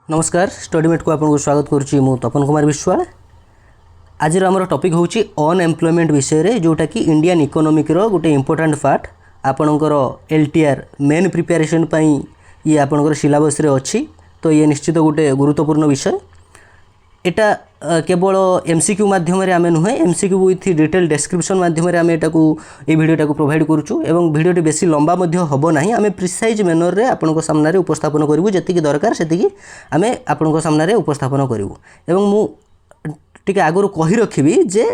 नमस्कार स्टडीमेट को आपको स्वागत करुच्ची मु तपन कुमार विश्वाल। आज आमर टॉपिक होची अनएम्प्लॉयमेंट विषय रे जोटा कि इंडियन इकोनॉमिक रो गोटे इंपोर्टेंट पार्ट आपणकर एलटीआर मेन प्रिपरेशन पई ये आपणकर सिलेबस रे अछि। तो ये निश्चित गोटे गुरुत्वपूर्ण विषय। एटा केवल एमसीक्यू माध्यम रे आमे नुहे एमसीक्यू विथ डिटेल डिस्क्रिप्शन माध्यम रे आमे एटा को ए वीडियोटा को प्रोवाइड करूछु एवं वीडियोटी बेसी लंबा मध्य हबो नाही। आमे प्रिसाइज मैनर रे आपनको सामने रे उपस्थापन करिवु जति दरकार सेति आमे आपनको सामने रे उपस्थापन करिवु। एवं मु टिके आगुरु कहि रखिबी जे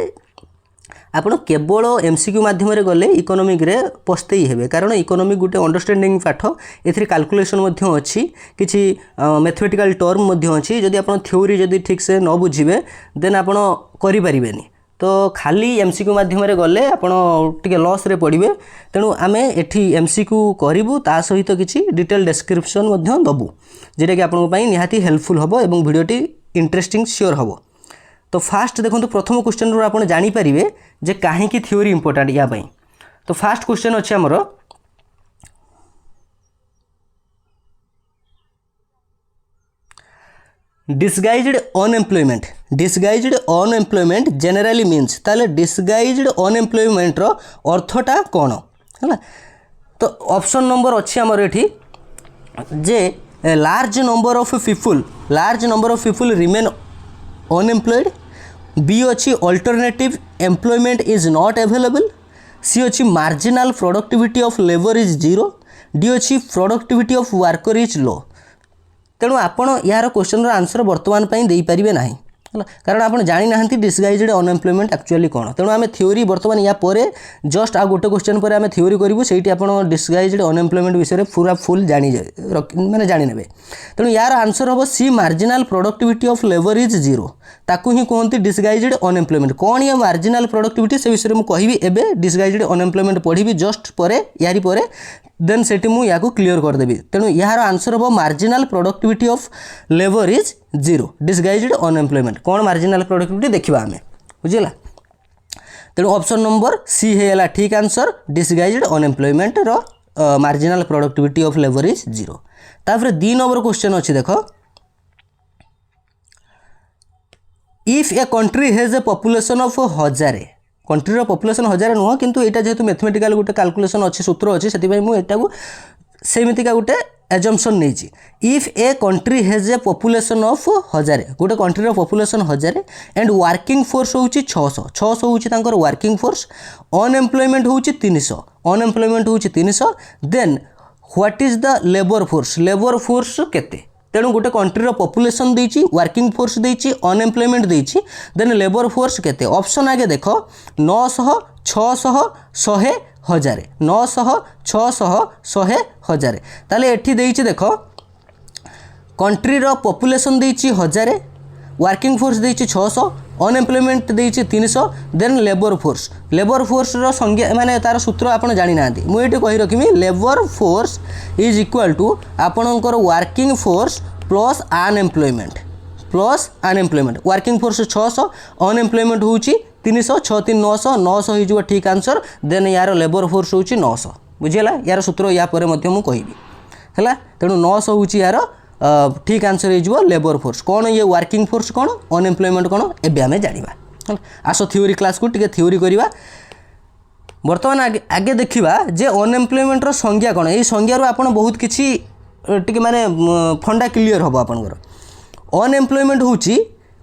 आपण केवल एमसीक्यू माध्यम रे गले इकोनॉमिक रे पस्तेई हेबे, कारण इकोनॉमिक गोटे अंडरस्टैंडिंग पाठ एथि कैलकुलेशन मध्य अछि, किछि मैथमेटिकल टर्म मध्य अछि। जदि आपण थ्योरी जदि ठीक से न बुझिबे देन आपण करि परिबेनी। तो खाली एमसीक्यू माध्यम रे गले आपण टिके लॉस रे पड़िबे। तेणु आमे एठी एमसीक्यू करिवु ता सहित किछि डिटेल डिस्क्रिप्शन मध्य दबु जेटा कि आपण पई निहाती हेल्पफुल हबो एवं वीडियोटी इंटरेस्टिंग श्योर हबो। तो फास्ट देखो प्रथम क्वेश्चन रो आपण जानि परिबे जे काहे की थ्योरी इंपोर्टेंट या पई। तो फास्ट क्वेश्चन अछि हमरो disguised unemployment. Disguised unemployment generally means ताले डिसगाइज्ड अनएम्प्लॉयमेंट रो अर्थटा कोन हला। तो ऑप्शन नंबर अछि हमर एठी जे large number of people remain unemployed. B अच्छी alternative employment is not available. C अच्छी marginal productivity of labour is zero. D अच्छी productivity of worker is low. तेणु आपण यार क्वेश्चन आंसर वर्तमान पई देई परिबे नाही, कारण आपण जानि नाहंती डिसगाइज्ड अनएम्प्लॉयमेंट एक्चुअली कोन। तेणु आमे थ्योरी वर्तमान या परे जस्ट आ गोटे क्वेश्चन परे आमे थ्योरी करिवु, सेठी आपण डिसगाइज्ड अनएम्प्लॉयमेंट विषय रे पूरा फुल जानि माने जानि नेबे। तेणु यार आंसर हबो C marginal productivity of labour is zero. ताकू ही कहते डिसगाइज्ड अनएम्प्लॉयमेंट। कौन ये मार्जिनल प्रोडक्टिविटी से विषय में कहि एबे डिसगाइज्ड अनएम्प्लॉयमेंट पढ़ी जस्ट परे यारी परे देन सेठी मु याको क्लियर कर देबी। तेणु यार आंसर हबो marginal productivity of labour is zero disguised unemployment. कौन मार्जिनल प्रोडक्टिविटी देखिबा हमें बुझिला। तेणु ऑप्शन नंबर सी हेला ठीक आंसर डिसगाइज्ड अनएम्प्लॉयमेंट रो marginal productivity of labour is zero. तापर 2 नंबर क्वेश्चन अछि देखो if a country has a population of 1000 country रो पॉपुलेशन 1000 नुह किंतु एटा जेतु मैथमेटिकल गोटे कैलकुलेशन अछि सूत्र अछि सेति भाई मु एटा को सेमिति का गोटे एजम्पशन नेछि। If a country has a population of 1000 गोटे कंट्री रो पॉपुलेशन 1000 एंड वर्किंग फोर्स होउछि 600 होउछि तांकर वर्किंग फोर्स। अनएम्प्लॉयमेंट होउछि 300 then what is the labour force केते। तेणु गोटे कंट्री रो पॉपुलेशन देछि, वर्किंग फोर्स देछि, अनएम्प्लॉयमेंट देछि, देन लेबर फोर्स केते। ऑप्शन आगे देखो 900 600 100 1000 900 600 100 1000। ताले एठी देछि देखो कंट्री रो पॉपुलेशन देछि 1000, वर्किंग फोर्स देछि 600, अनएम्प्लॉयमेंट देछि 300, देन लेबर फोर्स रो संज्ञा माने तार सूत्र आपण जानि नांती। मु एठी कहि रखिमी labour force is equal to आपणकर working force plus unemployment working force 600 unemployment होउची 300 6 3 900 900 ही जो ठीक आंसर। देन यार लेबर फोर्स होउची 900 बुझिला। यार सूत्र या परे मध्य मु कहिबी हला। तेणु 900 होउची यार ठीक आंसर हो लेबर फोर्स। कौन ये वर्किंग फोर्स कौन अनएम्प्लॉयमेंट कौन एबे आमे जानिबा। आसो थ्योरी क्लास को टिके थ्योरी करिबा। वर्तमान आगे देखिबा जे अनएम्प्लॉयमेंट रो संज्ञा कौन। एई संज्ञा रो आपण बहुत किछि टिके माने फंडा क्लियर हबो आपनकर।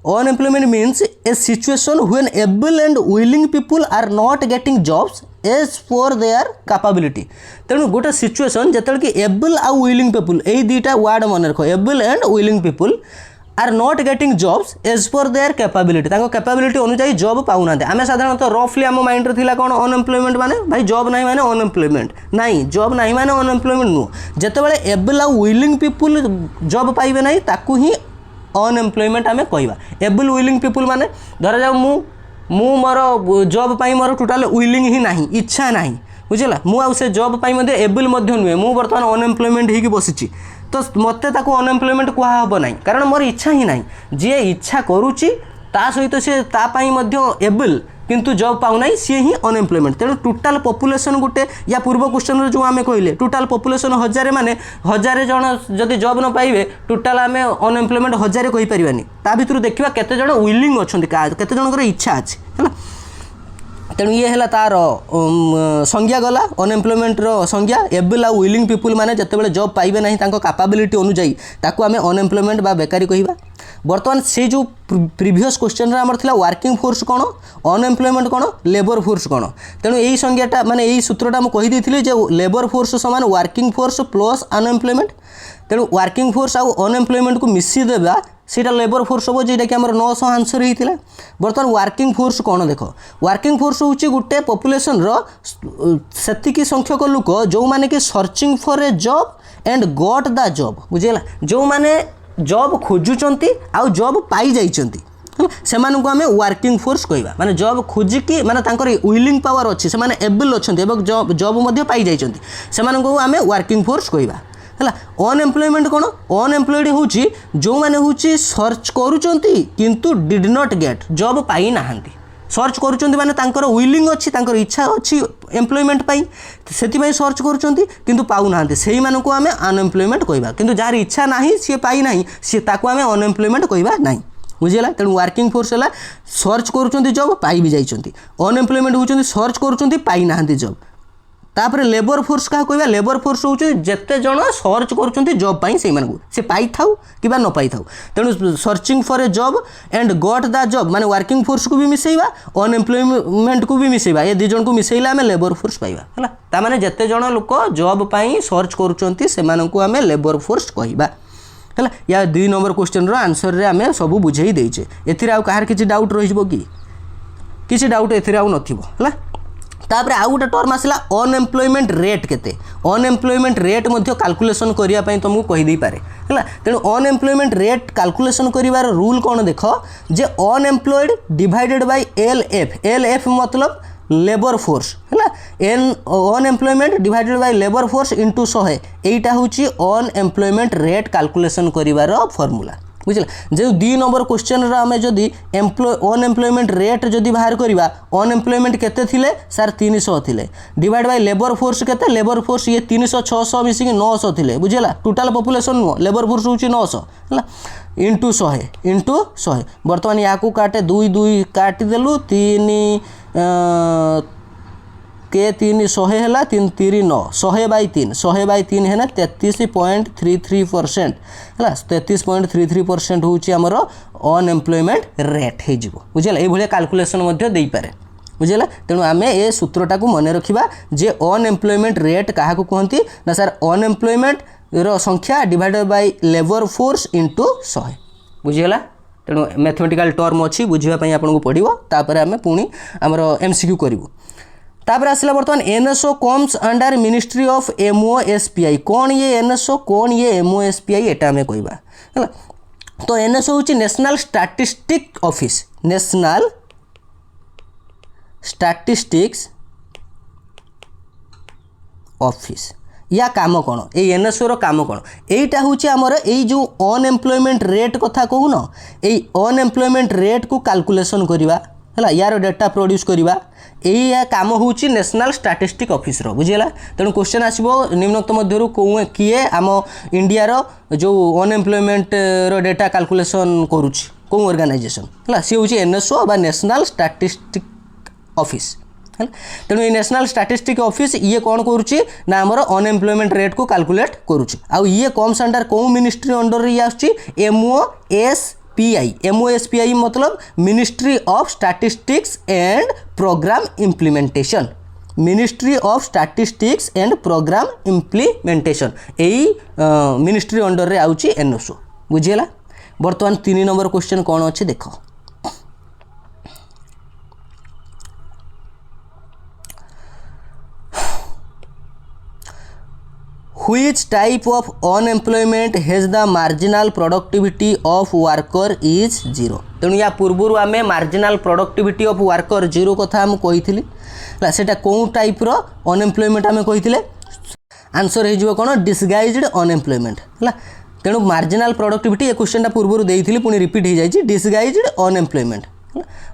Unemployment means a situation when able and willing people are not getting jobs as for their capability. तेणु गोटे सिचुएशन जेतल कि एबल आ विलिंग पीपल एई दुईटा वर्ड मन रखो able and willing people are not getting jobs as for their capability. ताको कैपेबिलिटी अनुसार जॉब पाउना। आमे साधारणतः रफली आम माइंड रे थिला कोन अनएम्प्लॉयमेंट माने भाई जॉब नाही माने अनएम्प्लॉयमेंट नाही, जॉब नाही माने अनएम्प्लॉयमेंट नु। जेतेबेले एबल आ विलिंग पीपल जॉब पाइबे नाही ताकू ही अनएम्प्लॉयमेंट आमे कहबा। एबल विलिंग पीपल माने धरा जाऊ मु मोर जॉब पाई मोर टोटल विलिंग ही नाही, इच्छा नाही बुझिला। मु आ से जॉब पाई मध्ये एबल मध्ये नुहे, मु वर्तमान अनएम्प्लॉयमेंट ही बसिछि। तो मते ताको अनएम्प्लॉयमेंट कुहा हबो नाही, कारण मोर इच्छा ही नाही। जे इच्छा करूची ता सहित सी तापाई एबल किंतु जॉब पाऊना सी ही अनएम्प्लॉयमेंट। तेणु टोटाल पॉपुलेशन गोटे या पूर्व क्वेश्चन जो आम कहले टोटाल पॉपुलेशन 1000 माने 1000 जन जदि जॉब न पाइबे टोटाल आम अनएम्प्लॉयमेंट 1000 कहि परिबानी। ता भितर देखिबा केते जन विलिंग अछंती केते जनकर इच्छा अछि हैला। तेणु ये है तार संज्ञा गला अनएम्प्लॉयमेंट संज्ञा। एबल आ विलिंग पीपुल माने जतेबेले जॉब पाइबे नहीं तांको कैपेबिलिटी अनुसार ताकू आमे अनएम्प्लॉयमेंट बा बेकारी कहिबा। बर्तमान से जो प्रीवियस क्वेश्चन रे हमर थिला वर्किंग फोर्स कोन अनएम्प्लॉयमेंट कोन लेबर फोर्स कोन। तेणु यही संज्ञाटा माने यही सूत्रटा हम कहि देथिली जे लेबर फोर्स समान वर्किंग फोर्स प्लस अनएम्प्लॉयमेंट। तेणु वर्किंग फोर्स आ अनएम्प्लॉयमेंट को मिसी देबा सीटा लेबर फोर्स हम जेटा कि आम 900 आंसर होता। बर्तमान वर्किंग फोर्स कौन देख वर्किंग फोर्स हूँ गोटे पॉपुलेशन सेतिकी संख्यक लोक जो माने कि searching for a job and got the job बुझेगा जो माने जॉब खोजुचंती आउ जॉब पाई जाइचंती सेमानक आमे वर्किंग फोर्स कहबा। माने जॉब खोजिकी माने तांकर विलिंग पावर अच्छी से एबल अच्छे जॉब मध्य पाई जाइचंती सेमानक आमे वर्किंग फोर्स कहबा है। अनएम्प्लॉयमेंट कौन अनएम्प्लॉयड हूँ जो मैंने हूँ सर्च करुँच किंतु डिड नॉट गेट जॉब पाई नाहांती सर्च करुँच माने तांकर विलिंग अच्छी तांकर इच्छा अच्छी एम्प्लॉयमेंट पाई से सर्च करुँच किंतु पाऊ नाहांती सेही मानकु आमे अनएम्प्लॉयमेंट कहबा। किंतु जार इच्छा नाही सी पाई नाही सी ताकु आमे अनएम्प्लॉयमेंट कहबा नाही बुझीगला। तेणु वर्किंग फोर्स है सर्च करुँच जॉब पाई भी जाइछंती अनएम्प्लॉयमेंट होउछंती सर्च करुँच पाई नाहांती जॉब। तापर लेबर फोर्स क्या कहबा लेबर फोर्स हूँ जिते जन सर्च करुँच जॉब पाई से मानकु से पाई थाउ कि न पाई थाउ। तेणु searching for a job and got the job माने वर्किंग फोर्स को भी मिसेइबा अनएम्प्लॉयमेंट को भी मिसेइबा ये दी जन को मिसेइला आमे लेबर फोर्स पाइबा हैला। ता माने जिते जन लोक जॉब पाई सर्च करुँच से मानकु आमे लेबर फोर्स कहबा हैला। या 2 नंबर क्वेश्चन रो आंसर रे आमे सब बुझेई देइछे। एथिरे आउ काहार किछि डाउट रहिबो कि किछि डाउट एथिरे आउ नथिबो हैला। तापर आउ गोटे टर्म आसला अनएम्प्लॉयमेंट रेट केते अनएम्प्लॉयमेंट रेट मध्य कैलकुलेशन करिया पई तुमको कहि दे पारे हैला। तेणु अनएम्प्लॉयमेंट रेट कैलकुलेशन करिवार रूल कौन देख जे अनएम्प्लॉयड डिवाइडेड बाय एलएफ मतलब लेबर फोर्स है एन unemployment divided by labour force into 100 एटा हूँ अनएम्प्लॉयमेंट रेट कैलकुलेशन करिवार फॉर्मूला बुझला। जो 2 नंबर क्वेश्चन आम जदि अनएम्प्लॉयमेंट रेट जदि बाहर करवा अनएम्प्लॉयमेंट केते थिले सर 300 थिले डिवाइड बाय लेबर फोर्स केते लेबर फोर्स ये 300 600 मिसिक 900 थिले बुझला। टोटल पॉपुलेशन नुह लेबर फोर्स हूँ 900 है इंटू 100 बर्तमान या काटे 2 2 काटिदेलु 3 के 3 100 है 3 3 9 100 बाई 3 है 33.33% है 33.33% हूँ आमर अनएम्प्लॉयमेंट रेट हो बुझेगा। ये कैलकुलेशन दे पारे बुझेगा। तेणु आम ए सूत्रटा को मन रखा जे अनएम्प्लॉयमेंट रेट क्या कहती ना सर अनएम्प्लॉयमेंट रो संख्या divided by labour force into 100 बुझीगला। तेणु मैथमेटिकल टर्म अच्छी बुझापी आपको पड़ो तापर आम पुणी आमर एमसीक्यू करूँ। तापर आसला बर्तमान NSO comes under ministry of MOSPI कौन ये एनएसओ कौन ये एमओएसपीआई एटा हमें कहबा है। तो एनएसओ हूँ national statistic office national statistics office या काम कौन ये एनएसओ रो काम कौन एटा हूँ आमर ये जो अनएम्प्लॉयमेंट रेट कथा कहून ये अनएम्प्लॉयमेंट रेट को कैलकुलेशन करवा है यार डेटा प्रोड्यूस करवा यही काम हूँ नेशनल स्टैटिस्टिक ऑफिस रो बुझीगला। तेणु क्वेश्चन आसो निम्नोक्त मध्य किए आम इंडिया रो जो अनएम्प्लॉयमेंट रो डेटा कैलकुलेशन करुच्ची कौ ऑर्गेनाइजेशन है सी हूँ एनएसओ बा नेशनल स्टैटिस्टिक ऑफिस है। तेणु ये नेशनल स्टैटिस्टिक ऑफिस ये कौन करुच्ची ना आमर अनएम्प्लॉयमेंट रेट को कैलकुलेट करुच्ची आउ ये कम्स अंडर कौ मिनिस्ट्री अंडर ये आसुच्ची एमओएसपीआई मतलब ministry of statistics and programme implementation ministry of statistics and programme implementation यही मिनिस्ट्री अंडर रे आउची एनएसओ बुझीगला। बर्तमान 3 नंबर क्वेश्चन कौन अच्छे देख Which type of unemployment has the marginal productivity of worker is 0 तेणु या पूर्वर आम मार्जिनाल प्रोडक्टिविटी ऑफ वर्कर 0 कथा आम कही सेटा कौ टाइप रो अनएम्प्लॉयमेंट आम कही आंसर हो कौन डिसगाइज्ड अनएम्प्लॉयमेंट है। तेणु मार्जिनाल प्रोडक्टिविटी ए क्वेश्चन पूर्व देती पुणी रिपीट हो जाए डिसगाइज्ड अनएम्प्लॉयमेंट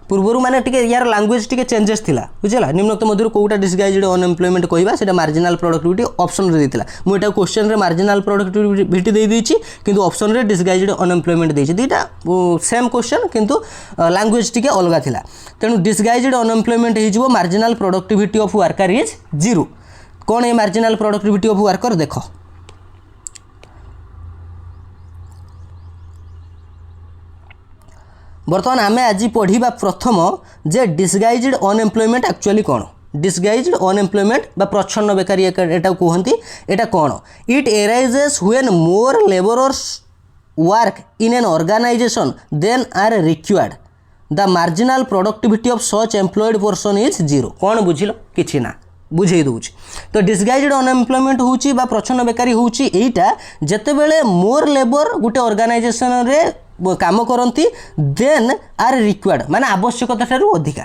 पूर्वर माने टिके यार लैंग्वेज टिके चेंजेस थिला बुझला निम्नोक्त मध्य कोटा डिसगाइज्ड अनएम्प्लॉयमेंट कहवा सेटा मार्जिनाल प्रोडक्टिविटी ऑप्शन रे देतिला मु एटा क्वेश्चन रे मार्जिनाल प्रोडक्टिविटी दे देछि किंतु ऑप्शन रे डिसगाइज्ड अनएम्प्लॉयमेंट देछि दुईटा सेम क्वेश्चन किंतु लैंग्वेज टिके अलगा थिला तेणु डिसगाइज्ड अनएम्प्लॉयमेंट हे जिवो marginal productivity of worker is 0 कोन ए मार्जिनाल प्रोडक्टिविटी ऑफ वर्कर देखो बर्तमान आमे आज पढ़ा प्रथम जे डिसगाइज्ड अनएम्प्लॉयमेंट एक्चुअली कौन डिसगाइज्ड अनएम्प्लॉयमेंट बा प्रच्छन्न बेकारी एटा कहती एटा कौन it arises when more labourers work in an organisation than are required the marginal productivity of such employed person is 0 कौन बुझिल किछि ना बुझे दूची तो डिसगाइज्ड अनएम्प्लॉयमेंट होची बा प्रच्छन्न बेकारी होची एटा जेतेबेले मोर लेबर गुटे ऑर्गेनाइजेशन रे काम करती देन आर रिक्वायर्ड माने आवश्यकता ठारू अधिका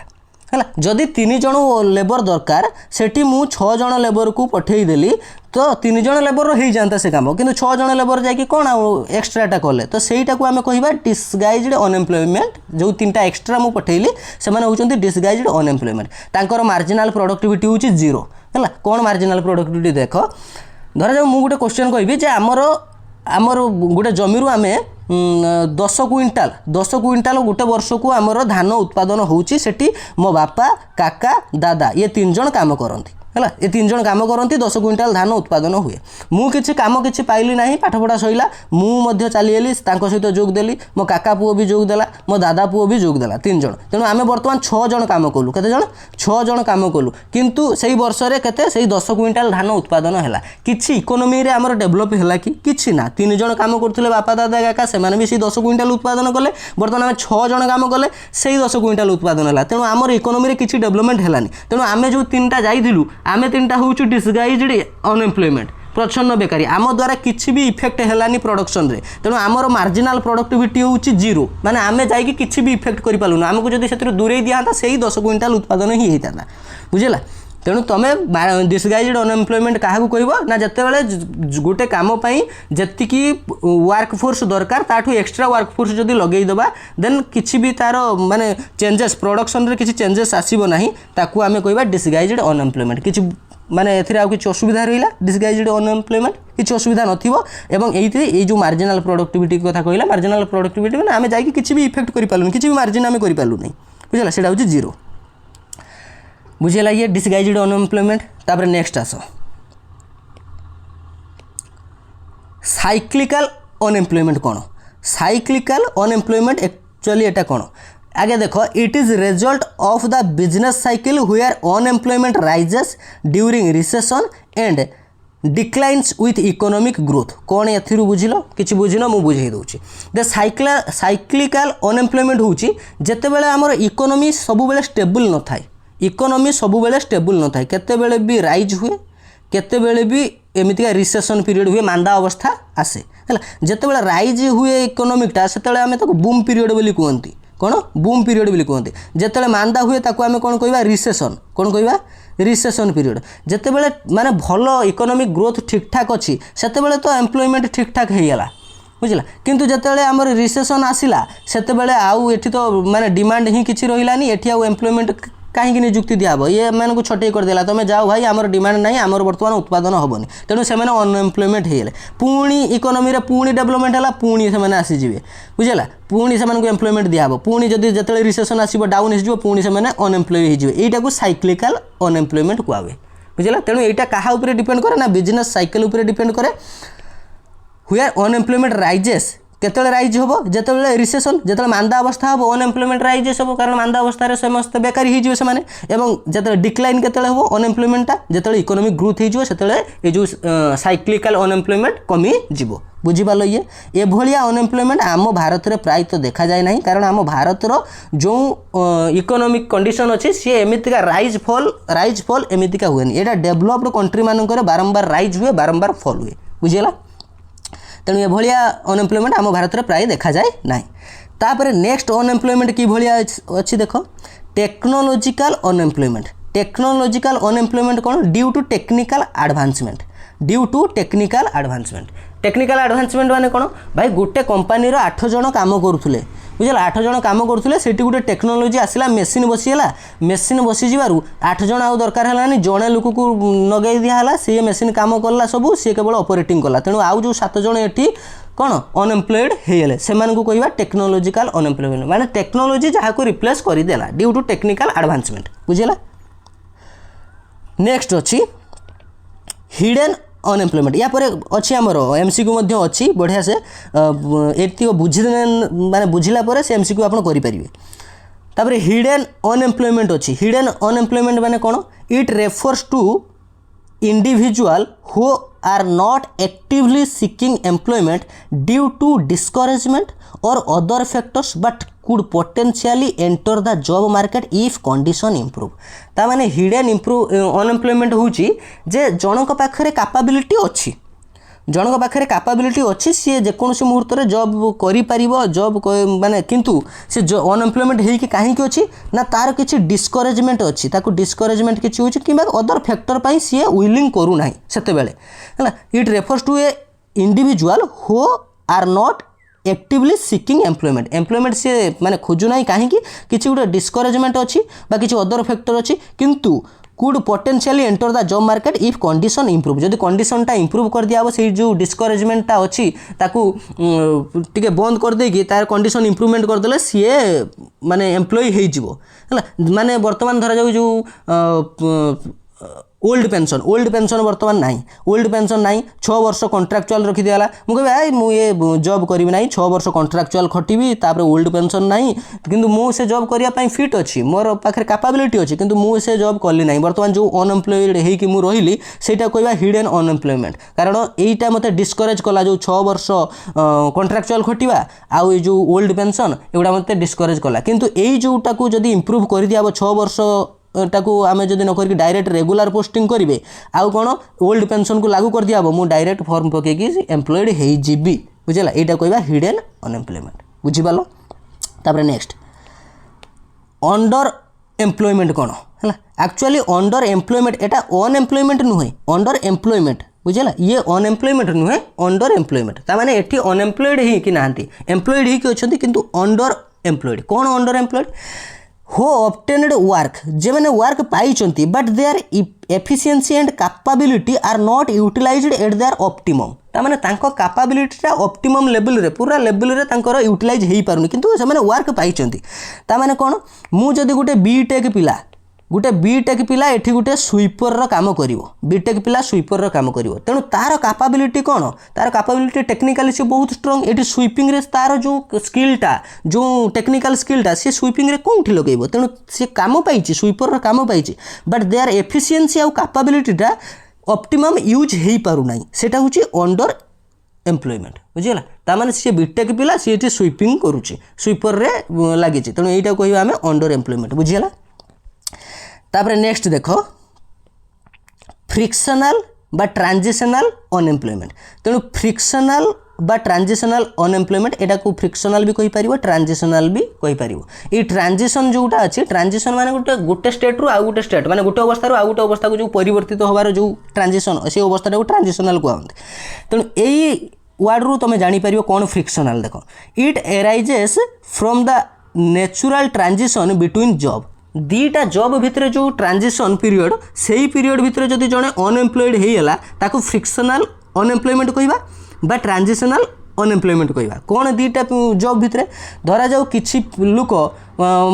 है जदि 3 जन लेबर दरकार सेठी मु 6 जन लेबर को पठेई देली तो 3 जन लेबर हो जाता से काम किंतु 6 जन लेबर जाकि कौन एक्सट्राटा कले तो सहीटा को आम कह डिसगाइज्ड अनएम्प्लॉयमेंट जो 3टा एक्सट्रा मु पठेली से होती डिसगाइज्ड अनएम्प्लॉयमेंट तांकर मार्जिनाल प्रोडक्टिविटी होची 0 है कौन मार्जिनाल प्रोडक्टिविटी देख धर जाऊ मु गोटे क्वेश्चन कहबी जे आमर गोटे जमीरु आमे 10 क्विंटाल गोटे वर्ष को आमर धान उत्पादन होची सेठी मो बापा काका दादा ये 3 जन काम करती है ये 3 जन काम करती 10 क्विंटाल धान उत्पादन हुए मु किछि काम किछि पाइली नाही पाठपढ़ा सइला मु मध्य चलीगली सहित जोग देली मो काका पुओ भी जोग देला मो दादा पुओ भी जोग देला 3 जन तेणु आम बर्तमान 6 जन काम कलु केते जन 6 जन काम कलु किंतु सेही वर्ष रे केते सेही 10 क्विंटाल धान उत्पादन हैला किछि इकोनॉमी रे हमर डेवलप हैला कि किछि ना 3 जन काम करथले बापा दादा काका से माने भी सेही 10 क्विंटाल उत्पादन कले बर्तमान आम 6 जन काम कले सेही 10 क्विंटाल उत्पादन हैला तेणु हमर इकोनॉमी रे किछि डेवलपमेंट हैलानी तेणु आमे जो 3टा जाइथिलु आमे 3टा होउछु डिसगाइज्ड अनएम्प्लॉयमेंट प्रच्छन्न बेकारी आम द्वारा किसी भी इफेक्ट हैलानी प्रोडक्शन रे तेणु आमर मार्जिनाल प्रोडक्टिविटी होउछि 0 माने आमे जाइकी किसी भी इफेक्ट करि पालुना आमको जदि सेतिर दूरे दियाता सेही 10 क्विंटाल उत्पादन ही हेताता बुझिला तेणु तुमे डिसगाइज्ड अनएम्प्लॉयमेंट क्या कहब ना जिते गोटे कम जी वर्कफोर्स दरकार ताठू एक्सट्रा वर्कफोर्स जदि लगेदेबा देन किसी भी तार माने चेंजेस प्रोडक्शन रे किसी चेंजेस आसीबो नाही ताकू आमे कहबा डिसगाइज्ड अनएम्प्लॉयमेंट किसी माने एथिरे आउ किछि असुविधा रहिला डिसगाइज्ड अनएम्प्लॉयमेंट किछि असुविधा नथिबो एवं एई जो मार्जिनाल प्रोडक्टिविटी कथा कहला मार्जिनाल प्रोडक्टिविटी माने आमे जाई किछि भी इफेक्ट करि पालुनी किछि भी मार्जिन आमे करि पालु नै बुझला सेटा होछि 0 बुझेला ये डिसगाइज्ड अनएम्प्लॉयमेंट तापर नेक्स्ट आस साइक्लिकल अनएम्प्लॉयमेंट कौन साइक्लिकल अनएम्प्लॉयमेंट एक्चुअली एटा कौन आगे देखो it is result of the business cycle where unemployment rises during recession and declines with economic growth कौन एथिरु बुझिल किछि बुझिन मु बुझेई दउछि द साइक्लिकल अनएम्प्लॉयमेंट होउछि जेतेबेले हमर इकोनॉमी सबुबेले स्टेबल न थाए इकोनॉमी सबुबेले स्टेबल न थाए केतेबेले भी राइज हुए केतेबेले भी एमितिका रिसेशन पीरियड हुए मांदा अवस्था आसे हैला जेतेबेले राइज हुए इकोनॉमिकटा सेतेबेले आमे ताको बूम पीरियड बोली कहंती कौन बूम पीरियड बोली कहते जिते मांदा हुए ताको आमे कौन कहबा रिसेशन कौन कहबा रिसेशन पीरियड जितेबेले माने भल इकोनॉमिक ग्रोथ ठीक ठाक अच्छी सेतेबेले तो एम्प्लॉयमेंट ठीक ठाक हो गला बुझला किंतु जितेबेले आमर रिसेशन आसिला सेतेबेले आउ एठी तो माने डिमांड ही किछि रहिलानी एठी आउ एम्प्लॉयमेंट कहीं निजुक्ति दिहब ये मैं छटई करदेला तुम जाओ भाई आमर डिमांड नहीं आमर बर्तमान उत्पादन हेनी तेणु से अनएम्प्लॉयमेंट होगले पुणी इकोनॉमी रे पुणी डेवलपमेंट है पुणी से आसीजे बुझेगा पुणी से एम्प्लॉयमेंट दिहब पुणी जदि जिते रिसेशन आसो डाउन हो पुणी से अनएम्प्लॉय होटा को साइक्लिकल अनएम्प्लॉयमेंट कहुए बुझेगा तेणु यहाँ क्या डिपेंड करे ना बिजनेस साइकिल उपर डिपेंड करे व्हेयर अनएम्प्लॉयमेंट राइजेस केतले राइज होबो जेतले रिसेशन जेतले मांदा अवस्था होबो अनएम्प्लॉयमेंट राइजेस होबो कारण मांदा अवस्था रे समस्त बेकारी ही जिवो से माने एवं जेतले डिक्लाइन केतले होबो अनएम्प्लॉयमेंटटा जेतले इकोनॉमिक ग्रोथ ही जिवो सेतले ए जो साइक्लिकल अनएम्प्लॉयमेंट कमी जिवो बुझी पालो ये भलिया अनएम्प्लॉयमेंट आम भारत रे प्राय तो देखा जाए नहीं कारण आम भारत रो जो इकोनॉमिक कंडीशन अच्छी सी एमितिका राइज फॉल एमितिका हुए एटा डेवलप्ड कंट्री मानकर बारंबार राइज हुए बारंबार फॉल हुए बुझीला तेणु ये भलिया अनएम्प्लॉयमेंट आम भारत में प्राय देखा जाए ना तापर नेक्स्ट अनएम्प्लॉयमेंट कि भलिया अच्छी देख टेक्नोलॉजिकल अनएम्प्लॉयमेंट कौन due to technical advancement technical advancement माने कौन भाई गोटे कंपनी 8 जन काम करुले बुझला 8 जन काम करुले से गोटे टेक्नोलोजी आसला मेसीन बसीगला मेसीन बसी जारू 8 जन आउ दरकार है जड़े लोक को नगे दिहला सी मेसीन काम कला सब सी केवल ऑपरेटिंग कला तेणु आउ जो 7 जन एटी कौन अनएम्प्लॉयड होगले से कह टेक्नोलोजिकल अनएम्प्लॉयमेंट माने टेक्नोलोजी जहाँ को रिप्लेस करदेला ड्यू टू टेक्निकल एडवांसमेंट बुझेगा। नेक्स्ट अच्छी हिडन अनएम्प्लॉयमेंट या पर अच्छी आमर एमसीक्यू अच्छी बढ़िया से ये बुझी माने बुझिला पर से एमसीक्यू आप करेंगे। तापर हिडन अनएम्प्लॉयमेंट अच्छी हिडन अनएम्प्लॉयमेंट माने कौन it refers to individual who are not actively seeking employment due to discouragement or other factors but could potentially enter the job market if condition improve। ता माने hidden unemployment होची जे जनक पाखरे capability अच्छी जनक पाखे capability अच्छी सी जेकोसी मुहूर्त में जॉब कर जॉब माने किंतु से अनएम्प्लॉयमेंट होगी कहीं अच्छी ना तार किसी डिस्करेजमेंट अच्छी ताको डिस्करेजमेंट किसी होची कि अदर फैक्टर पाई सी विलिंग करू नाही सेते बेले है it refers to a individual who are not actively seeking employment सी माने खोजु नाही कहीं किसी गोटे डिस्करेजमेंट अच्छी बा किसी अदर फैक्टर अच्छी किंतु could potentially enter the job market if condition improve जदि कंडीशनटा इम्प्रूव कर दिया से जो डिस्करेजमेंटा अच्छी ताकू टिके बंद कर देकी तार कंडीशन इम्प्रूवमेंट करदेले सी माने एम्प्लॉय है माने वर्तमान धरा जाऊ जो ओल्ड पेंशन बर्तमान नहीं ओल्ड पेंशन नहीं 6 वर्ष कॉन्ट्रैक्चुअल रखी दिगला मुझे भाई मुझे जॉब करी ना 6 वर्ष कॉन्ट्रैक्चुअल खटिबी तापर ओल्ड पेंशन नहीं किंतु मु से जॉब करने फिट अच्छी मोर पाखे कैपेबिलिटी अच्छी किंतु मु से जॉब कली ना बर्तमान जो अनएम्प्लॉयड होगी मु रही सेटा कहवा हिडन अनएम्प्लॉयमेंट कारण यहीटा मते डिस्करेज कला जो 6 वर्ष कॉन्ट्रैक्चुअल खटिबा आउ जो ओल्ड पेंशन एगुड़ा मते डिस्करेज कला किंतु यही जोटा को जदी इम्प्रूव कर दिया 6 वर्ष टाकू आम जब न करके डायरेक्ट रेगुलर पोस्टिंग करेंगे आउ कौन ओल्ड पेंशन को लागू कर दिया मु डायरेक्ट फॉर्म पकईकि एम्प्लॉयड हो जीवी बुझेगा यहाँ कहवा हिडन अनएम्प्लॉयमेंट बुझिपाल। तापर नेक्स्ट अंडर एम्प्लॉयमेंट कौन है एक्चुअली अंडर एम्प्लॉयमेंट एटा अनएम्प्लॉयमेंट नुहे अंडर एम्प्लॉयमेंट बुझेगा ये अनएम्प्लॉयमेंट नुहे अंडर एम्प्लॉयमेंट ताने एटी अनएम्प्लॉयड ही कि नांती एम्प्लॉयड ही कि अच्छे किंतु अंडर एम्प्लॉयड कौन अंडर एम्प्लॉयड हो ऑब्टेन्ड वर्क जे मैंने वर्क पाई but their efficiency and capability are not utilized at their optimum तामाने तांको कैपेबिलिटीटा ऑप्टिमम लेवल रे पूरा लेवल रे तांकर यूटिलाइज हेई पारुनी किंतु से माने वर्क पाई तामाने कौन मु जदि गोटे बीटेक पिला गोटे बीटेक पिला एठी गोटे स्वीपर काम करिवो बीटेक पिला स्वीपर काम करिवो तेणु तार कैपेबिलिटी कौन तार कैपेबिलिटी टेक्निकली से बहुत स्ट्रांग एठी स्वीपिंग रे तार जो स्किलटा जो टेक्निकल स्किलटा से स्वीपिंग रे कोठी लगेइबो तेणु से काम पाइछि स्वीपर काम पाइछि बट देयर एफिशिएंसी आउ कैपेबिलिटीटा ऑप्टिमम यूज हेई पारु नाही सेटा होछि अंडर एम्प्लॉयमेंट बुझिगला तामाने सी बीटेक पिला सी एठी स्वीपिंग करूछि स्वीपर रे लागिछि तेणु एटा कहबा आमे अंडर एम्प्लॉयमेंट बुझिगला। तापर नेक्स्ट देख फ्रिक्शनल बा ट्रांजिशनल अनएम्प्लॉयमेंट तेणु फ्रिक्शनल बा ट्रांजिशनल अनएम्प्लॉयमेंट एटा को फ्रिक्शनल भी कहि परिबो ट्रांजिशनल भी कहि परिबो ई ट्रांजिशन जोटा अछि ट्रांजिशन माने गोटे स्टेट रु आ गोटे स्टेट माने गोटे अवस्था रु आ गोटे अवस्था को जो परिवर्तित होबार जो ट्रांजिशन से अवस्था को ट्रांजिशनल कहते तेणु एई वर्ड रु तमे जानि परिबो कोन फ्रिक्शनल देखो it arises from the natural transition between job दीटा जॉब भितर जो ट्रांजिशन पीरियड से पीरियड भितर जदि जड़े अनएम्प्लॉयड होगला ताको फ्रिक्शनल अनएम्प्लॉयमेंट कहवा बा ट्रांजिशनल अनएम्प्लॉयमेंट कहवा कौन दीटा जॉब भितर धरा जाऊ किछि लोक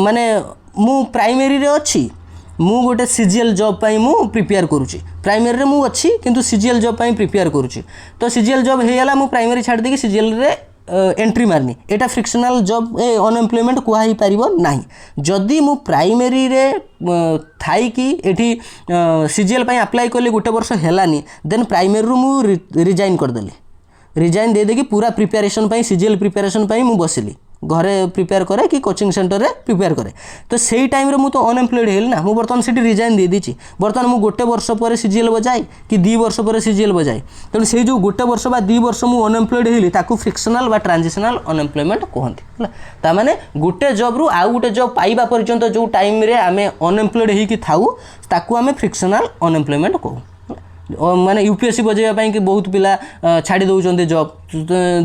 माने मु प्राइमरी रे अच्छी मु गोटे सीजीएल जॉब पाई मु प्रिपेयर करूची प्राइमरी रे मु अच्छी किंतु सीजीएल जॉब पाई प्रिपेयर करूची तो सीजीएल जॉब होगला मु प्राइमरी छाड़ देकी सीजीएल रे एंट्री मारनी एटा फ्रिक्शनल जॉब अनएम्प्लॉयमेंट कहि पारिबो नाही जदि मु प्राइमरी रे थाई कि एठी सीजीएल पाई अप्लाई करले गोटे वर्ष हेलानी देन प्राइमरी रु मु रिजाइन कर देली रिजाइन दे देकी पूरा प्रिपरेशन पाई सीजीएल प्रिपरेशन पाई मु बसिली घरे प्रिपेयर करे कि कोचिंग सेंटर रे प्रिपेयर करे तो सेही टाइम रे मु तो अनएम्प्लॉयड हेल ना मु बर्तमान सिटी रिजाइन दे दीची बर्तमान मु गोटे वर्ष पर सीजीएल बजाई कि 2 वर्ष पर सीजीएल बजाई तेणु से जो गोटे वर्ष बा 2 वर्ष मु अनएम्प्लॉयड हेली ताकू फ्रिक्शनल बा ट्रांजिशनल अनएम्प्लॉयमेंट कहंती हला ता माने गोटे जॉब रु आ गोटे जॉब पाइबा पर्यंत जो टाइम रे आमे अनएम्प्लॉयड हेकी थाउ ताकू आमे फ्रिक्शनल अनएम्प्लॉयमेंट कहू माने यूपीएससी बजाइवाई कि बहुत पिला छाड़ी दौरान जॉब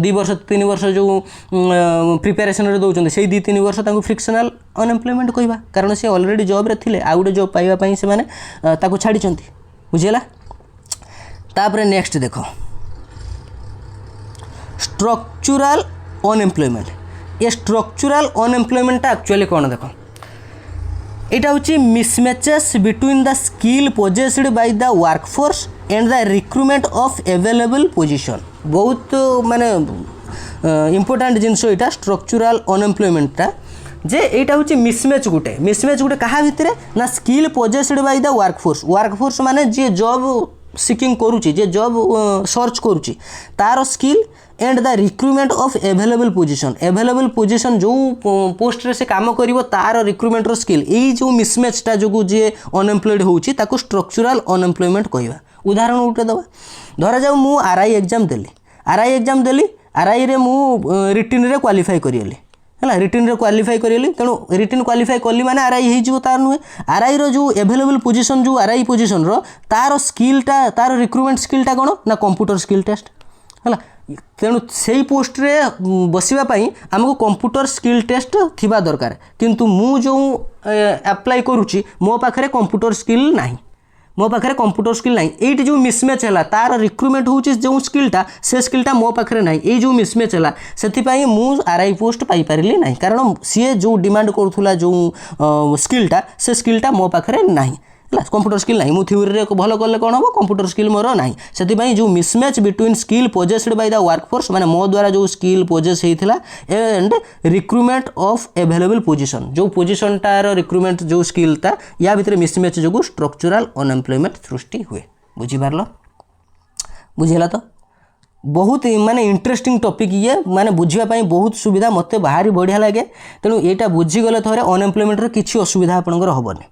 2 वर्ष 3 वर्ष जो प्रिपेरेसन दौरान से 2-3 वर्ष फ्रिक्शनल अनएम्प्लॉयमेंट कहवा कारण से ऑलरेडी जॉब रे थिले आ गोटे जॉब पाइबापी से माने छाड़ी बुझीगला। तापर नेक्स्ट देख स्ट्रक्चरल अनएम्प्लॉयमेंट। ये स्ट्रक्चरल अनएम्प्लॉयमेंट एक्चुअली कौन देख यहाँ हूँ mismatches between the skill possessed by the workforce and the recruitment of available position. बहुत माने इंपोर्टेंट जिनस यहाँ स्ट्रक्चरल अनएम्प्लॉयमेंटा जे यहाँ हूँ मिसमैच गोटे क्या भितर ना skill possessed by the workforce माने जी जॉब सिकिंग करुच्ची जे जॉब सर्च करुच्ची तार skill and the recruitment of available position जो पोस्ट रे से काम करिवो तार रिक्रुटमेंट रो स्किल यही जो मिसमैचटा जो जी अनएम्प्लॉयड होउची ताको स्ट्रक्चरल अनएम्प्लॉयमेंट कहवा। उदाहरण गोटे दवा धरा जाऊ मु आरआई एग्जाम देली आरआई रे मु रिटन रे क्वालिफाई करियली है रिटन रे क्वालिफाई करियली तेणु रिटन क्वालिफाई कली माने आरआई हो तार नुहे आरआई रो जो अवेलेबल पोजीशन जो आरआई पोजीशन रो तार स्किलटा तार रिक्रुटमेंट स्किलटा कौन ना कंप्यूटर स्किल टेस्ट है तेणु से पोस्ट रे बसवाई आमको कंप्यूटर स्किल टेस्ट थिबा दरकार किंतु मु जो अप्लाई करुच्ची मो पाखरे कंप्यूटर स्किल नाही मो पाखरे कंप्यूटर स्किल नाही एटी जो मिसमैच है तार रिक्रुटमेंट होची जो स्किलटा से स्किलटा मो पाखरे नाही ए जो मिसमैच है से मु आरआई पोस्ट पाई पारिली नाही कारण सी जो डिमांड करुला जो स्किलटा से स्किलटा मो पाखरे नाही कंप्यूटर स्किल नहीं मु थ्योरी रे भल कले कौन हम कंप्यूटर स्किल मोर नहीं से जो mismatch between skill possessed by the workforce माने मो द्वारा जो स्किल पोजेस होता and recruitment of available position जो पोजीशन टार रिक्रुटमेंट जो स्किल था या भितर मिसमैच जो स्ट्रक्चरल अनएम्प्लॉयमेंट सृष्टि हुए। बुझीपार बुझेगा तो बहुत माने इंटरेस्टिंग टॉपिक ये माने बुझापी बहुत सुविधा मत भारी बढ़िया लगे तेणु यहाँ बुझीगले थे अनएम्प्लॉयमेंट किसी असुविधा आपंकर हेनी।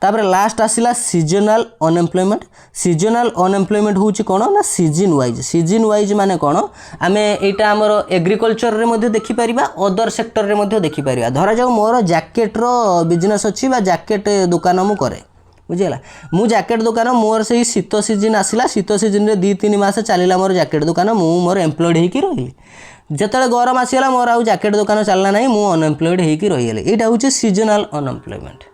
तापर लास्ट आसला सीजनल अनएम्प्लॉयमेंट हूँ कौन ना सीजन वाइज माने कौन आमे एटा आमर एग्रीकल्चर रे मध्य देखि परिबा अदर सेक्टर रे मध्य देखि परिबा धरा जाऊ मोर जैकेट रो बिजनेस अछि बा जैकेट दुकान मु करे बुझीगला मु जैकेट दुकान मोर से शीत सीजन आसला शीत सीजन रे 2-3 मास चलला मोर जैकेट दुकान मु मोर एम्प्लॉयड होइकी रही जेतले गरम आसीला मोर आउ जैकेट दुकान चलना नहीं मु अनएम्प्लॉयड होइकी रही एटा हूँ सीजनल अनएम्प्लॉयमेंट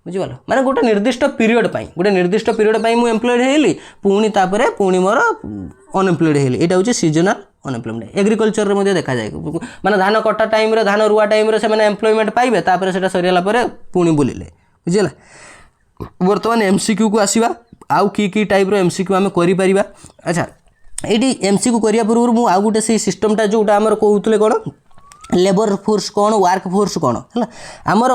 बुझीपाल माने गोटे निर्दिष्ट पीरियड मु एम्प्लॉयड हेली पुणी तापरे पुणी मोर अनएम्प्लॉयड हेली एटा हूँ सीजनल अनएम्प्लॉयमेंट। एग्रीकल्चर रे देखा जाए माने धान कटा टाइम रे धान रुआ टाइम रे से माने एम्प्लॉयमेंट पाइबे तापरे सेटा सरियाला परे पुणी बुलिले बुझीला। वर्तमान एमसीक्यू को आसीबा आउ की टाइप रो एमसीक्यू आमे करि परिबा। अच्छा एटी एमसीक्यू करिया पूर्व मु आउ गोटे से सिस्टमटा जोटा हमर कहउतले कोन लेबर फोर्स कोन वर्क फोर्स कोन हला हमर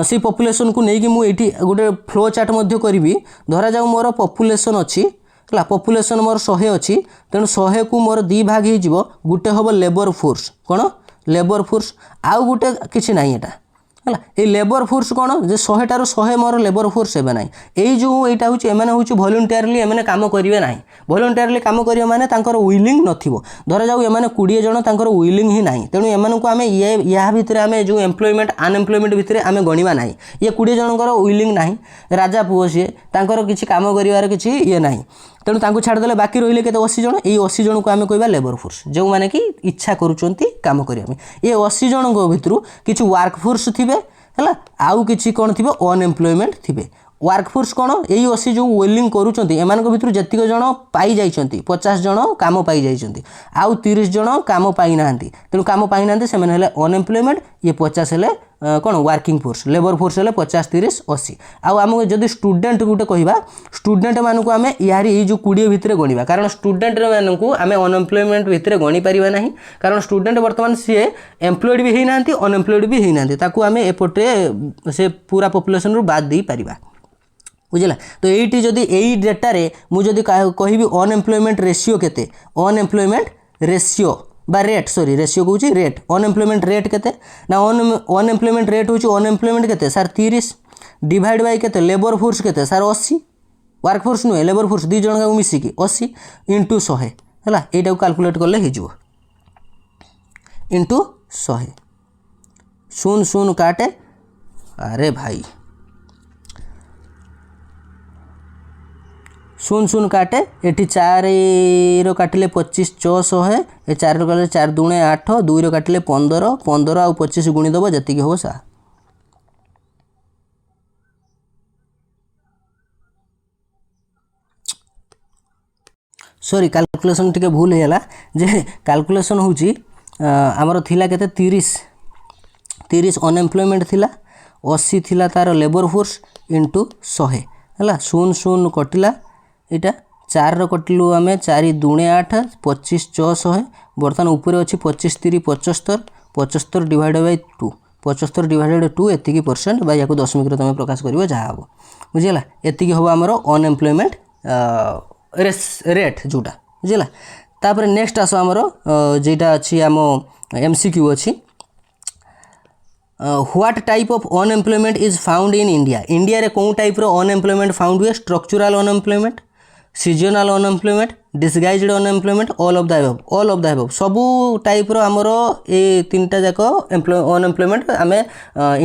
से पॉपुलेशन को लेकिन मुझे गोटे फ्लो चार्ट करी धरा जाऊ मोर पॉपुलेशन अच्छी है पॉपुलेशन मोर 100 अच्छी तेणु 100 को मोर 2 भाग हो गोटे हम लेबर फोर्स कौन लेबर फोर्स आउ गोटे किसी ना यहाँ है ये लेबर फोर्स कौन जे 100 100 मोर लेबर फोर्स हे ना यही जो यहाँ हूँ एम हूँ भलंटियरली एम काम करेंगे ना भलंटियरली काम करेंगे माने विलिंग नथिबो धरा जाऊ एम 20 जन तांकर विलिंग ही ना तेणु एम को आम या भितर आम जो एम्प्लॉयमेंट अनएम्प्लॉयमेंट भितर आम गणवा ना ये 20 जनकर विलिंग ना राजा पुओ सी किसी काम कर किसी ये ना तेणु तांको छाड़देले बाकी रहिले केते 80 जन ये 80 जन को आम कहवा लेबर फोर्स जो माने कि इच्छा करूचंती काम करिया ये 80 जन भितर किछि वर्क फोर्स थिबे है आउ किछि कोन थिबे अनएम्प्लॉयमेंट थिबे वर्कफोर्स कौन यही 80 जो वेलिंग करूँ एम भर जीक जन पाई जाइछंती 50 जन काम पाई जाइछंती आउ 30 जन काम पाई नाहंती तेणु काम पाई नाहंती से माने अनएम्प्लॉयमेंट ये 50 हेले कौन वर्किंग फोर्स लेबर फोर्स हेले 50 30 80 आउ आम जदि स्टूडेंट गोटे कहवा स्टूडेंट मानक आम यार ये जो 20 भितर गणवा कारण स्टूडेंट मानक आम अनएम्प्लॉयमेंट भितर गणी पारिबा नाही कारण स्टूडेंट वर्तमान सी एम्प्लॉयड भी होना अनएम्प्लॉयड भी होना आम एपटे से पूरा पॉपुलेशन रु बाद दे पारिबा बुझला तो ये जदि यही डेटारे मुझे कहि अनएम्प्लॉयमेंट रेशियो केते अनएम्प्लॉयमेंट रेशियो बा रेट सॉरी रेशियो कहूँ रेट अनएम्प्लॉयमेंट रेट केते ना अनएम्प्लॉयमेंट रेट हूँ अनएम्प्लॉयमेंट केते सर 30 डिवाइड बाय केते लेबर फोर्स केते सर 80 वर्क फोर्स नुहे लेबर फोर्स 2 जन का मिसिकी 80 इंटू 100 है यहाँ कैलकुलेट कले हो इंटू 100 शून शून काटे अरे भाई शून शून काटे ये 4 रो काटिले 25 600 ये 4 रो काटिले 4 दूणे 8 2 रो काटिले 15 15 आ 25 गुणी दब जति हो सा सॉरी कैलकुलेशन टिके भूल हैला जे कैलकुलेशन होची आमर थिला केते 30 अनएम्प्लॉयमेंट थिला 80 थिला तार लेबर फोर्स इंटू 100 हैला शून शून कटिला इटा 4 रो कटिलु आमे 4 दूणे 8 25 600 बर्तमान ऊपर अछि 25 3 75 75 डिवाइड बाय 2 75 डिवाइडेड 2 एतिकी परसेंट बाय याको दशमिक रो तमे प्रकाश करिवो जा हबो बुझिला एतिकी हबो हमरो अनएम्प्लॉयमेंट रेट जोटा बुझिला तापर नेक्स्ट आसो हमरो जेटा अछि आमो एमसीक्यू अछि what type of unemployment is found in India India रे कोन टाइप रो अनएम्प्लॉयमेंट फाउंड हुए structural unemployment seasonal unemployment disguised unemployment all of the above सबु टाइप रो हमरो ए तीनटा जाको अनएम्प्लॉयमेंट आमे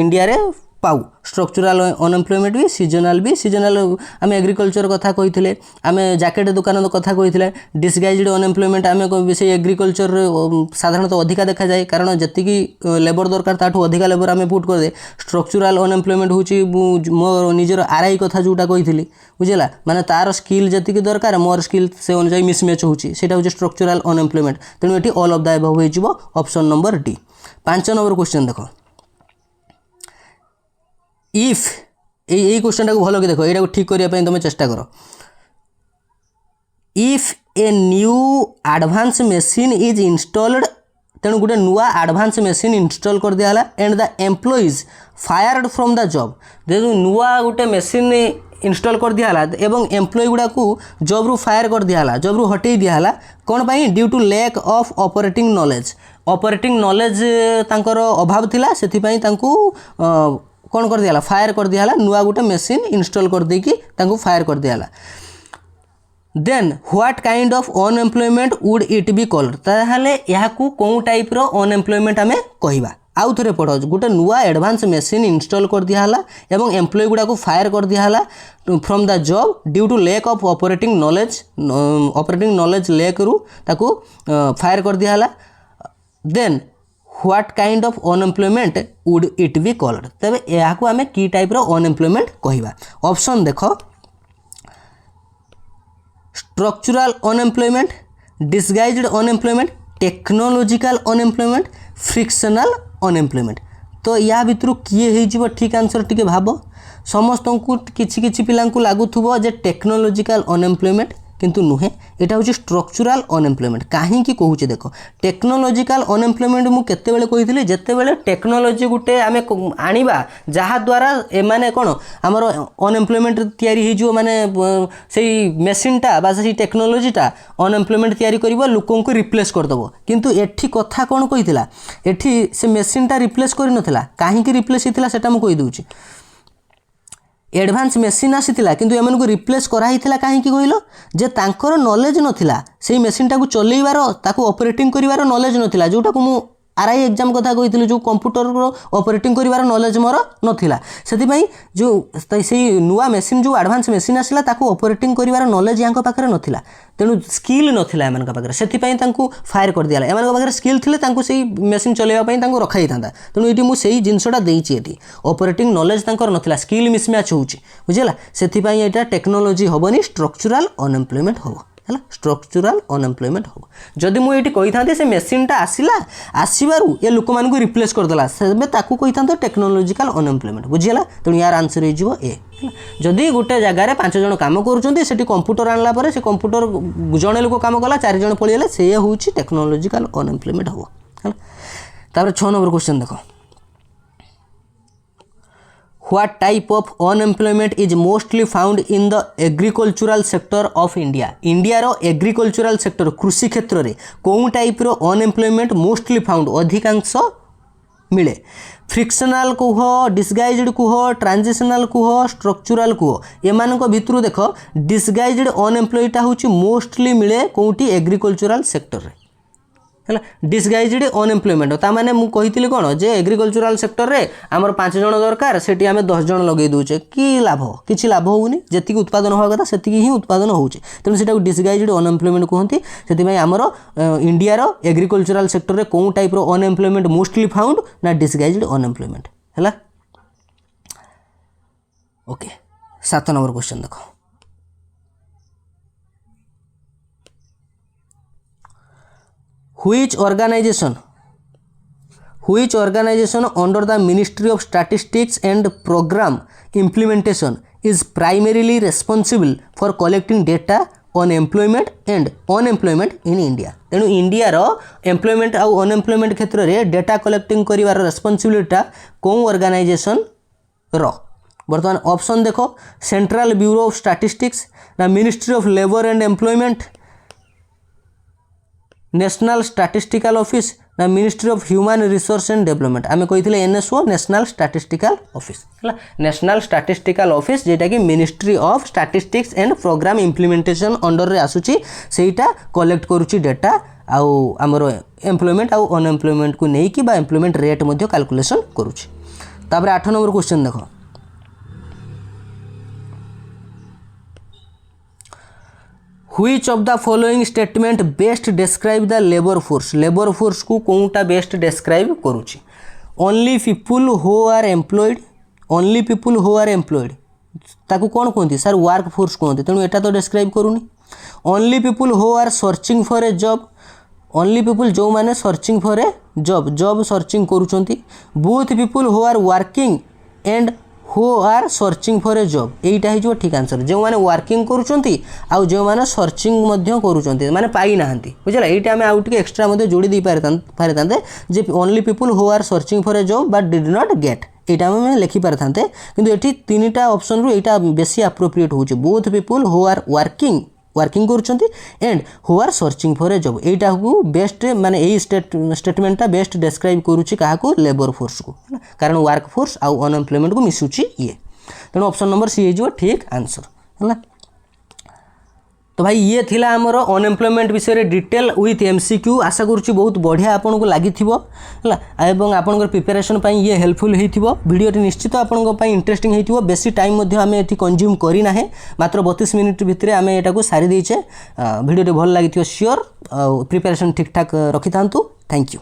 इंडिया रे पाऊ स्ट्रक्चरल अनएम्प्लॉयमेंट भी सीजनल आम एग्रीकल्चर कथा कही आम जैकेट दुकान कथा कही डिसगाइज्ड अनएम्प्लॉयमेंट आम से एग्रीकल्चर साधारणतः अधिका देखा जाए कारण जी लेबर दरकार ताठू अधिका लेबर आम पुट कर दे स्ट्रक्चरल अनएम्प्लॉयमेंट हूँ मो निजर आरआई कथा जोटा कही बुझेगा माने तार स्किल जी दरकार मोर स्किल से अनुसार मिसमैच होची हूँ स्ट्रक्चरल अनएम्प्लॉयमेंट तेणु ये ऑल ऑफ द अबव हो option number D 5 number question देख इफ यही क्वेश्चन टाक भल कि देख यहाँ ठीक करने तुम चेष्टा कर if a new advance machine is installed तेणु गोटे नुआ एडवांस मशीन इंस्टॉल कर दिया and the employees fired from the job जो नुआ गोटे मशीन इंस्टॉल कर दिया एवं एम्प्लॉय गुड़ा को जॉब रू फायर कर दिया जॉब रू हटई दिया कौन पाई due to lack of operating knowledge तांकर अभाव थिला सेथि पई तांकू कौन कर दिया फायर कर दिया नुआ गोटे मशीन इंस्टॉल कर देकी तांकू फायर कर दिया then what kind of unemployment would it be called ताहले यहाँ को कौन टाइप रो अनएम्प्लॉयमेंट आमे कहबा आउ थरे पढ़ो गोटे नुआ एडवांस मशीन इंस्टॉल कर दिया एवं एम्प्लॉय गुड़ा को फायर कर दिया from the job due to lack of operating knowledge lack रू ताकू फायर कर दिया then what kind of unemployment would it be called तबे यहाँ को आमे की टाइप रो अनएम्प्लॉयमेंट कहबा ऑप्शन देखो structural unemployment disguised unemployment technological unemployment frictional unemployment तो या भितर किए हो ठीक आंसर टिके भाव समस्त को किछि पिला लगुव जे टेक्नोलॉजिकल अनएम्प्लॉयमेंट किंतु नुहे यहाँ हूँ स्ट्रक्चरल अनएम्प्लॉयमेंट कहीं कहूँ देख टेक्नोलॉजिकल अनएम्प्लॉयमेंट मुझे केतबेले कही जितेबाला टेक्नोलॉजी गुटे आम आनिबा जहाँद्वारा एमाने कौन आमर अनएम्प्लॉयमेंट तैयारी हो माने से मेसीनटा बा से टेक्नोलॉजीटा अनएम्प्लॉयमेंट तैयारी कर लोकों को रिप्लेस करदेव किंतु एठी कथा कौन कही एठी से मेसीनटा रिप्लेस कर नथिला कहीं रिप्लेस होता सेटा मुझे कहीदे एडवांस मशीन आसीथिला किंतु एमन को रिप्लेस कराइथिला काहे कि कहलो जे तांकर नॉलेज नथिला सेही मशीन टाको चलेइबार ताको ऑपरेटिंग करिवार नॉलेज नथिला जोटा को मु आरआई एग्जाम कथा कही जो कंप्यूटर ऑपरेटिंग करिवार नॉलेज मोर नथिला सेति जो सेही नुआ मशीन जो एडवांस मशीन आसिला ताको ऑपरेटिंग करिवार नॉलेज यांको पाखरे नथिला तेणु स्किल नथिला एमान का पाखरे सेति तांको फायर कर दिया एमान का पाखरे स्किल थिले तांको सेही मशीन चलेवा पई तांको रखाई थांदा तेणु एटी मु सेही जिंसटा देइची एटी ऑपरेटिंग नॉलेज तांकर नथिला स्किल मिसमैच होउची बुझिला सेति एटा टेक्नोलॉजी होबनी स्ट्रक्चरल अनएम्प्लॉयमेंट होबो है स्ट्रक्चरल अनएम्प्लॉयमेंट हो जदि मुझे कही था से मशीनटा आसला आसबारू ये लोक मान रिप्लेस करदेला से कही था टेक्नोलॉजिकल अनएम्प्लॉयमेंट बुझीगला तेणु यार आंसर हो ए जदि गोटे जगार 5 जन कम कर कंप्यूटर आनला पर से कंप्यूटर जड़े लोक कम कला 4 जन पड़े से हूँ टेक्नोलॉजिकल अनएम्प्लॉयमेंट हम है 6 नंबर क्वेश्चन देख What type of unemployment is mostly found in the agricultural sector of India? India रो agricultural sector कृषि क्षेत्र रे कौन टाइप रो unemployment mostly found अधिकांश मिले फ्रिक्शनल कुह डिसगाइज्ड कुह ट्रांजिशनल कुह स्ट्रक्चरल कुह एमान भितर देख डिसगाइज्ड अनएम्प्लॉयटा हूँ मोस्टली मिले कौटी एग्रीकल्चरल सेक्टर रे है डिसगाइज्ड अनएम्प्लॉयमेंट ताने मुझे कही कौन जे एग्रीकल्चरल सेक्टर रे आमर 5 जन दरकार से आम 10 जन लगे दूचे कि लाभ किसी लाभ होनी जी उत्पादन हवा कथा से ही उत्पादन होचे तेणु से डिसगाइज्ड अनएम्प्लॉयमेंट कहते से आमर इंडिया एग्रीकल्चरल सेक्टर रे कौन टाइप रो अनएम्प्लॉयमेंट मोस्टली फाउंड ना डिसगाइज्ड अनएम्प्लॉयमेंट है। ओके 7 नंबर क्वेश्चन देखो Which organization under the Ministry of Statistics and Program Implementation is primarily responsible for collecting data on employment and unemployment in India? तेणु India रो employment आउ unemployment क्षेत्र में data collecting करिवार responsibility कौन organisation रो बर्तमान ऑप्शन देखो सेंट्रल ब्यूरो ऑफ स्टैटिस्टिक्स ना ministry of labour and employment national statistical office ना ministry of human resource and development आम कही एनएसओ नेशनल स्टैटिस्टिकल ऑफिस है नेशनल स्टैटिस्टिकल ऑफिस जेटा कि ministry of statistics and programme implementation under रे आसुची सेटा कलेक्ट करुची डेटा आउ आमर एम्प्लॉयमेंट आउ अनएम्प्लॉयमेंट को लेकिन बा एम्प्लॉयमेंट रेट मध्य कैलकुलेशन करुची। तापर 8 नंबर क्वेश्चन देखो Which of the following statement best describe the labor force को कौनटा best describe करुची only people who are employed ताकू कौन कहते सर वर्क फोर्स कहते तेणु एटा तो describe करूनी only people who are searching for a job only people जो माने searching for a job searching करूचंती both people who are working and who are searching for a job एटा ही जो ठीक answer जो माने working करूचंती आउ जो माने सर्चिंग मध्य करूचंती माने पाई नाहंती बुझला एटा हमें आउट के एक्स्ट्रा मध्य जोड़ी दी पारतांते जे only people who are searching for a job but did not get एटा में लिखि पारतांते किंतु एठी तीनटा ऑप्शन रु एटा बेसी एप्रोप्रिएट होचे both people who are working करूचंती and who are searching for a job एटा को बेस्ट माने एई स्टेटमेंटटा बेस्ट डिस्क्राइब करूची काहा को लेबर फोर्स को कारण वर्क फोर्स आउ अनएम्प्लॉयमेंट को मिसुची ये तेणु ऑप्शन नंबर सी हो ठीक आंसर है। तो भाई ये थिला हमर अनएम्प्लॉयमेंट विषय डिटेल विथ एमसीक्यू आशा करुच्ची बहुत बढ़िया आपन को लगी एवं आपन प्रिपेरेसन ये हेल्पफुल होइथिबो वीडियोटी निश्चित आपन इंटरेस्टिंग होइथिबो बेसी टाइम मध्य आम ये कंज्यूम करना है मात्र 32 मिनिट भितर आम एटा सारी देचे वीडियोटी भल लगी श्योर प्रिपेरेसन ठीक ठाक रखि थांतु थैंक यू।